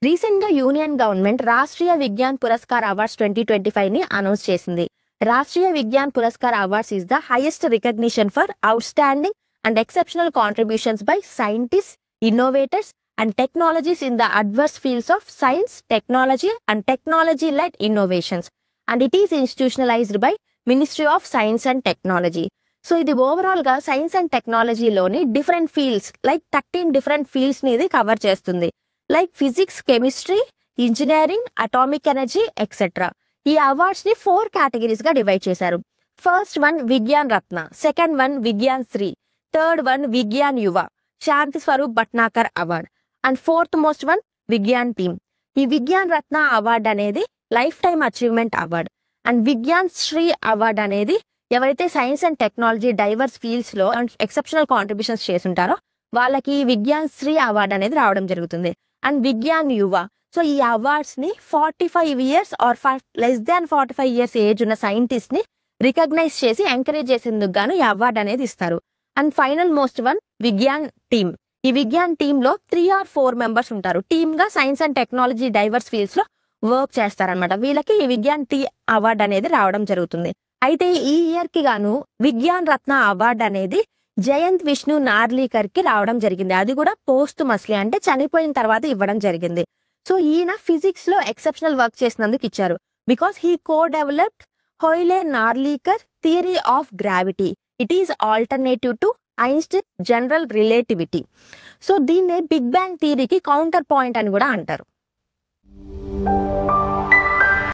Recent గా union government Rashtriya Vigyan Puraskar awards 2025 ని announce చేసింది. Rashtriya Vigyan Puraskar awards is the highest recognition for outstanding and exceptional contributions by scientist, innovators and technologies in the adverse fields of science, technology and technology led innovations and it is institutionalised by ministry of science and technology. So ఇది overall గా science and టెక్నాలజీలోని different fields like 13 different fields ని ఇది cover చేస్తుంది. Like physics, chemistry, engineering, atomic energy et cetera. ఈ awards ని 4 categories గా divide చేశారు. First one Vigyan Ratna, second one Vigyan Shri, third one Vigyan Yuva, Shanti Swarup Bhatnagar award and fourth most one Vigyan team. ఈ విజ్ఞాన్ రత్న అవార్డ్ అనేది lifetime achievement award and Vigyan Shri award అనేది ఎవరైతే science and technology diverse fields లో exceptional contributions చేస్తుంటారో వాళ్ళకి విజ్ఞాన్ శ్రీ అవార్డ్ అనేది రావడం జరుగుతుంది. అండ్ విజ్ఞాన్ యువ, సో ఈ అవార్డ్స్ ని 45 years or less than 45 years age ఉన్న సైంటిస్ట్ ని రికగ్నైజ్ చేసి ఎంకరేజ్ చేసేందుకు గాను ఈ అవార్డ్ అనేది ఇస్తారు. And final most one Vigyan team. ఈ విజ్ఞాన్ టీమ్ లో 3 or 4 మెంబర్స్ ఉంటారు. టీమ్ గా science and technology diverse fields లో వర్క్ చేస్తారనమాట. వీళ్ళకి ఈ విజ్ఞాన్ టీ అవార్డ్ అనేది రావడం జరుగుతుంది. అయితే ఈ ఇయర్ కి గాను విజ్ఞాన్ రత్న అవార్డ్ అనేది జయంత్ విష్ణు నార్లీకర్ కి రావడం జరిగింది. అది కూడా పోస్ట్ మస్లీ, అంటే చనిపోయిన తర్వాత ఇవ్వడం జరిగింది. సో ఈయన ఫిజిక్స్ లో ఎక్సెప్షనల్ వర్క్ చేసినందుకు ఇచ్చారు. Because he co developed Hoyle Narlikar theory of gravity. It is alternative to Einstein general relativity. So దీన్నే బిగ్ బ్యాంగ్ థియరీకి కౌంటర్ పాయింట్ అని కూడా అంటారు.